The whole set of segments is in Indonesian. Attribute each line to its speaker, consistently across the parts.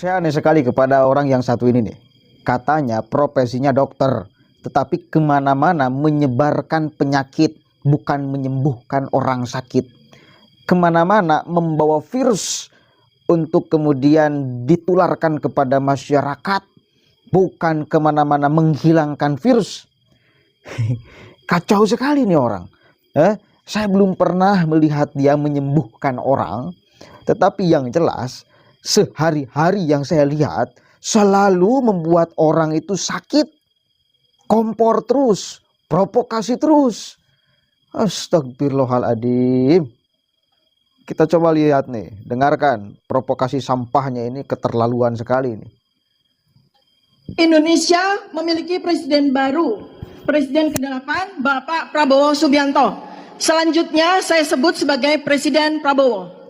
Speaker 1: Saya aneh sekali kepada orang yang satu ini nih. Katanya profesinya dokter, tetapi kemana-mana menyebarkan penyakit, bukan menyembuhkan orang sakit. Kemana-mana membawa virus untuk kemudian ditularkan kepada masyarakat, bukan kemana-mana menghilangkan virus. Kacau sekali nih orang. Saya belum pernah melihat dia menyembuhkan orang, tetapi yang jelas sehari-hari yang saya lihat selalu membuat orang itu sakit, kompor terus, provokasi terus. Astagfirullahaladzim. Kita coba lihat nih, dengarkan provokasi sampahnya ini, keterlaluan sekali ini.
Speaker 2: Indonesia memiliki presiden baru, Presiden ke-8 Bapak Prabowo Subianto. Selanjutnya saya sebut sebagai Presiden Prabowo.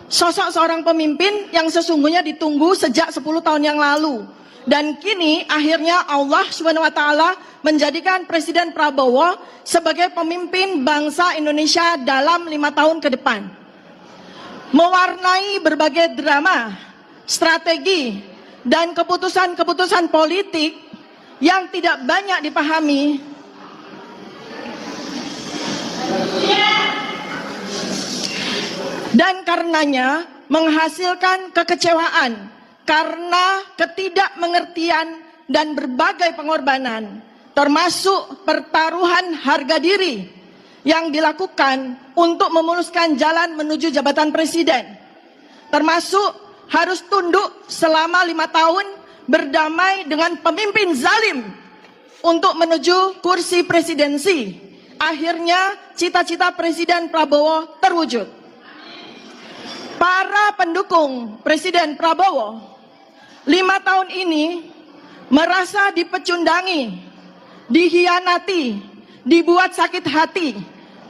Speaker 2: Sosok seorang pemimpin yang sesungguhnya ditunggu sejak 10 tahun yang lalu. Dan kini akhirnya Allah SWT menjadikan Presiden Prabowo sebagai pemimpin bangsa Indonesia dalam 5 tahun ke depan. Mewarnai berbagai drama, strategi, dan keputusan-keputusan politik yang tidak banyak dipahami. Dan karenanya menghasilkan kekecewaan karena ketidakmengertian dan berbagai pengorbanan, termasuk pertaruhan harga diri yang dilakukan untuk memuluskan jalan menuju jabatan presiden, termasuk harus tunduk selama 5 tahun berdamai dengan pemimpin zalim untuk menuju kursi presidensi. Akhirnya cita-cita Presiden Prabowo terwujud. Para pendukung Presiden Prabowo 5 tahun ini merasa dipecundangi, dihianati, dibuat sakit hati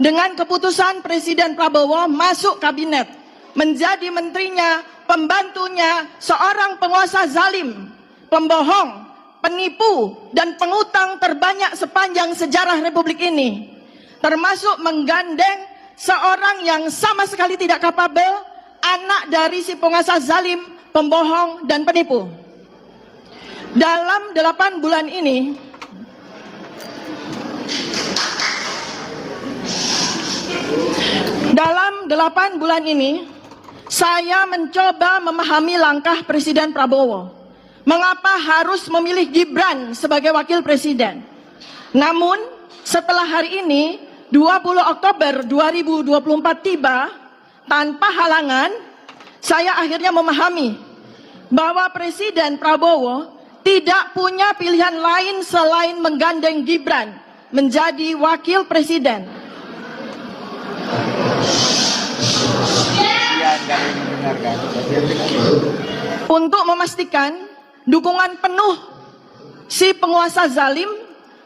Speaker 2: dengan keputusan Presiden Prabowo masuk kabinet, menjadi menterinya, pembantunya seorang penguasa zalim, pembohong, penipu, dan pengutang terbanyak sepanjang sejarah Republik ini, termasuk menggandeng seorang yang sama sekali tidak kapabel, anak dari si penguasa zalim, pembohong, dan penipu. Dalam 8 bulan ini, saya mencoba memahami langkah Presiden Prabowo. Mengapa harus memilih Gibran sebagai wakil presiden? Namun, setelah hari ini, 20 Oktober 2024 tiba, tanpa halangan, saya akhirnya memahami bahwa Presiden Prabowo tidak punya pilihan lain selain menggandeng Gibran menjadi wakil presiden. Untuk memastikan dukungan penuh si penguasa zalim,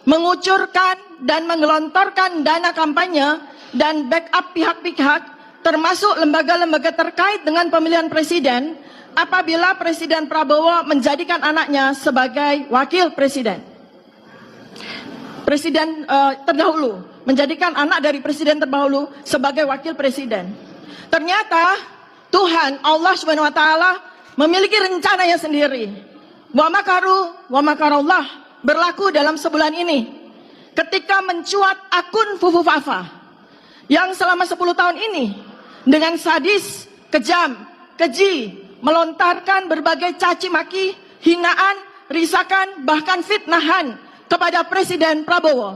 Speaker 2: mengucurkan dan menggelontorkan dana kampanye dan backup pihak-pihak termasuk lembaga-lembaga terkait dengan pemilihan presiden apabila Presiden Prabowo menjadikan anaknya sebagai wakil presiden. Presiden terdahulu menjadikan anak dari presiden terdahulu sebagai wakil presiden. Ternyata Tuhan Allah SWT memiliki rencananya sendiri. Wa makaru wa makarullah berlaku dalam sebulan ini. Ketika mencuat akun Fufu Fafa yang selama 10 tahun ini dengan sadis, kejam, keji, melontarkan berbagai caci maki, hinaan, risakan, bahkan fitnahan kepada Presiden Prabowo.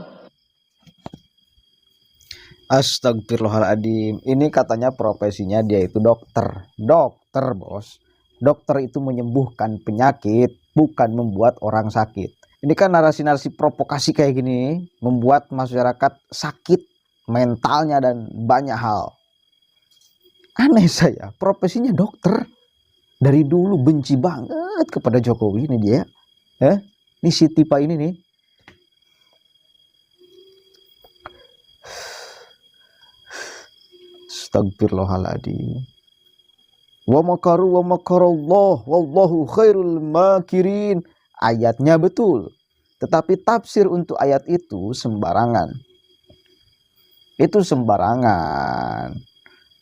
Speaker 1: Astagfirullahaladzim. Ini katanya profesinya dia itu dokter. Dokter, bos. Dokter itu menyembuhkan penyakit, bukan membuat orang sakit. Ini kan narasi-narasi provokasi kayak gini membuat masyarakat sakit mentalnya dan banyak hal. Aneh saya, profesinya dokter. Dari dulu benci banget kepada Jokowi ini dia. Ini si tipe ini nih. Astagfirullahaladzim. Wa makaru wa makarallah wallahu khairul makirin. Ayatnya betul, tetapi tafsir untuk ayat itu sembarangan. Itu sembarangan.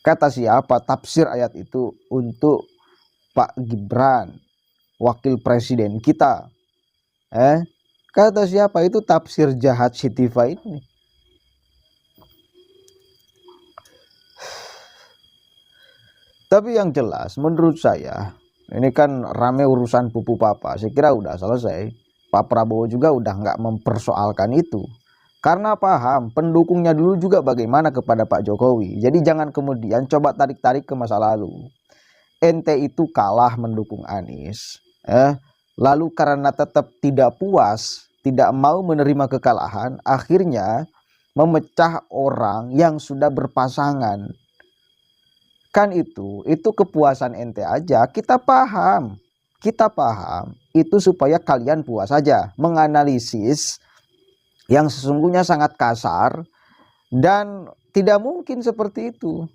Speaker 1: Kata siapa tafsir ayat itu untuk Pak Gibran, wakil presiden kita. Kata siapa itu? Tafsir jahat Sitiva ini. Tapi yang jelas menurut saya, ini kan rame urusan pupu papa, saya kira udah selesai. Pak Prabowo juga udah nggak mempersoalkan itu. Karena paham pendukungnya dulu juga bagaimana kepada Pak Jokowi. Jadi jangan kemudian coba tarik-tarik ke masa lalu. Ente itu kalah mendukung Anies. Lalu karena tetap tidak puas, tidak mau menerima kekalahan, akhirnya memecah orang yang sudah berpasangan. Kan itu kepuasan ente aja. Kita paham itu supaya kalian puas saja menganalisis yang sesungguhnya sangat kasar dan tidak mungkin seperti itu.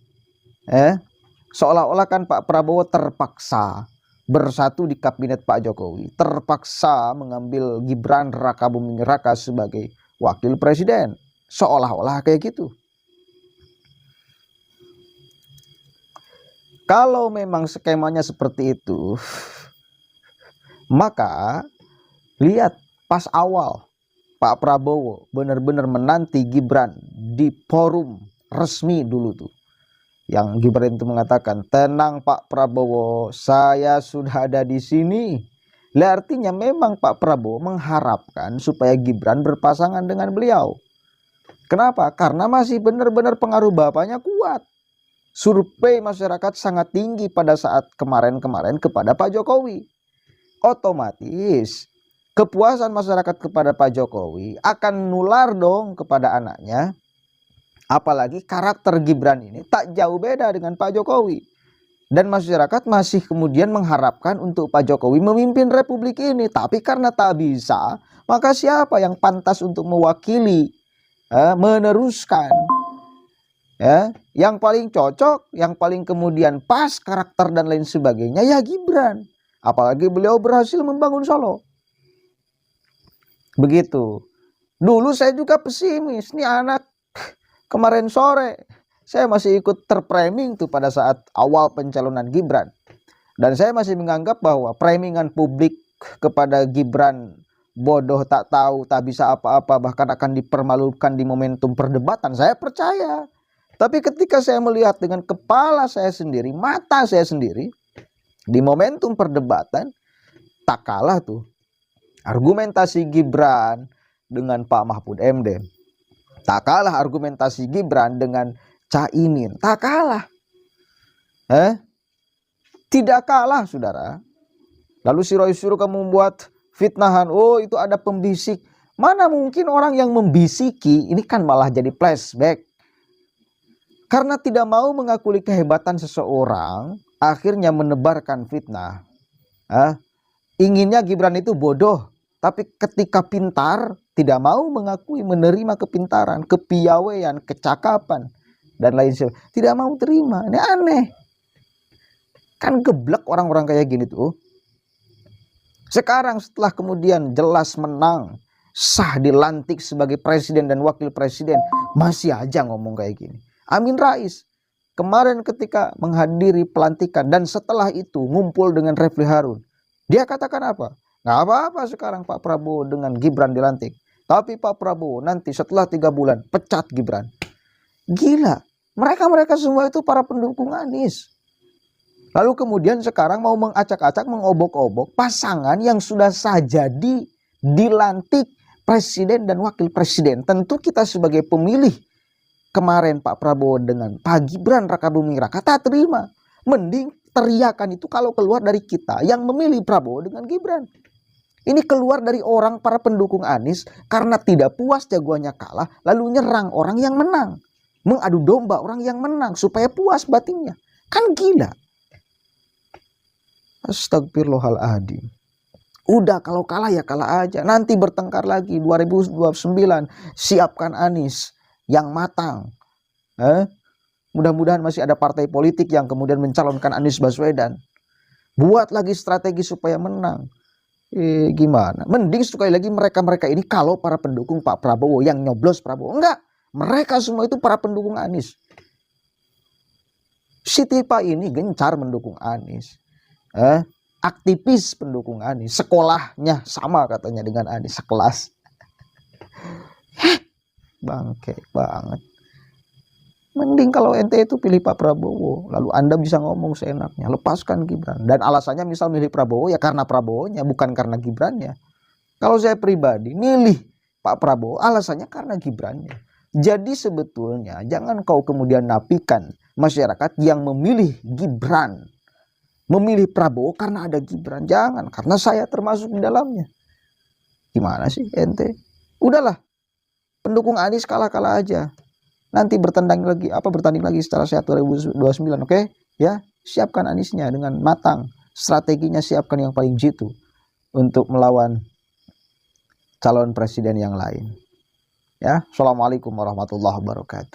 Speaker 1: Seolah-olah kan Pak Prabowo terpaksa bersatu di kabinet Pak Jokowi, terpaksa mengambil Gibran Rakabuming Raka sebagai wakil presiden, seolah-olah kayak gitu. Kalau memang skemanya seperti itu, maka lihat pas awal Pak Prabowo benar-benar menanti Gibran di forum resmi dulu tuh. Yang Gibran itu mengatakan, "Tenang Pak Prabowo, saya sudah ada di sini." Lah artinya memang Pak Prabowo mengharapkan supaya Gibran berpasangan dengan beliau. Kenapa? Karena masih benar-benar pengaruh bapaknya kuat. Survei masyarakat sangat tinggi pada saat kemarin-kemarin kepada Pak Jokowi. Otomatis kepuasan masyarakat kepada Pak Jokowi akan nular dong kepada anaknya. Apalagi karakter Gibran ini tak jauh beda dengan Pak Jokowi. Dan masyarakat masih kemudian mengharapkan untuk Pak Jokowi memimpin republik ini. Tapi karena tak bisa, maka siapa yang pantas untuk mewakili, meneruskan? Yang paling cocok, yang paling kemudian pas karakter dan lain sebagainya ya Gibran. Apalagi beliau berhasil membangun Solo. Begitu. Dulu saya juga pesimis. Nih anak kemarin sore saya masih ikut terframing tuh pada saat awal pencalonan Gibran. Dan saya masih menganggap bahwa framingan publik kepada Gibran bodoh, tak tahu, tak bisa apa-apa, bahkan akan dipermalukan di momentum perdebatan. Saya percaya. Tapi ketika saya melihat dengan kepala saya sendiri, mata saya sendiri, di momentum perdebatan, tak kalah tuh argumentasi Gibran dengan Pak Mahfud MD. Tak kalah argumentasi Gibran dengan Caimin. Tak kalah. Tidak kalah, saudara. Lalu si Roy suruh kamu membuat fitnahan. Oh, itu ada pembisik. Mana mungkin orang yang membisiki, ini kan malah jadi flashback. Karena tidak mau mengakui kehebatan seseorang, akhirnya menebarkan fitnah. Inginnya Gibran itu bodoh, tapi ketika pintar, tidak mau mengakui, menerima kepintaran, kepiawaian, kecakapan, dan lain sebagainya. Tidak mau terima. Ini aneh. Kan geblek orang-orang kayak gini tuh. Sekarang setelah kemudian jelas menang, sah dilantik sebagai presiden dan wakil presiden, masih aja ngomong kayak gini. Amin Rais kemarin ketika menghadiri pelantikan dan setelah itu ngumpul dengan Refli Harun, dia katakan apa? Nggak apa-apa sekarang Pak Prabowo dengan Gibran dilantik, tapi Pak Prabowo nanti setelah 3 bulan pecat Gibran. Gila, mereka semua itu para pendukung Anies. Lalu kemudian sekarang mau mengacak-acak, mengobok-obok pasangan yang sudah sah jadi dilantik presiden dan wakil presiden. Tentu kita sebagai pemilih kemarin Pak Prabowo dengan Pak Gibran Rakabuming Raka tak terima. Mending teriakan itu kalau keluar dari kita yang memilih Prabowo dengan Gibran. Ini keluar dari orang para pendukung Anies karena tidak puas jagoannya kalah, lalu nyerang orang yang menang. Mengadu domba orang yang menang supaya puas batinnya. Kan gila. Astagfirullahaladzim. Udah kalau kalah ya kalah aja. Nanti bertengkar lagi 2029. Siapkan Anies yang matang. Mudah-mudahan masih ada partai politik yang kemudian mencalonkan Anies Baswedan. Buat lagi strategi supaya menang. Gimana? Mending sekali lagi mereka-mereka ini kalau para pendukung Pak Prabowo yang nyoblos Prabowo. Enggak. Mereka semua itu para pendukung Anies. Si Tipa ini gencar mendukung Anies. aktivis pendukung Anies, sekolahnya sama katanya dengan Anies, sekelas. Bangke banget. Mending kalau ente itu pilih Pak Prabowo, lalu Anda bisa ngomong seenaknya, lepaskan Gibran. Dan alasannya misal milih Prabowo ya karena Prabowonya, bukan karena Gibrannya. Kalau saya pribadi milih Pak Prabowo, alasannya karena Gibrannya. Jadi sebetulnya jangan kau kemudian nafikan masyarakat yang memilih Gibran, memilih Prabowo karena ada Gibran. Jangan, karena saya termasuk di dalamnya. Gimana sih ente? Udahlah, pendukung Anies kalah-kalah aja. Nanti bertanding lagi setelah sehat 2029, oke? Ya, siapkan Aniesnya dengan matang. Strateginya siapkan yang paling jitu untuk melawan calon presiden yang lain. Ya, Assalamualaikum warahmatullahi wabarakatuh.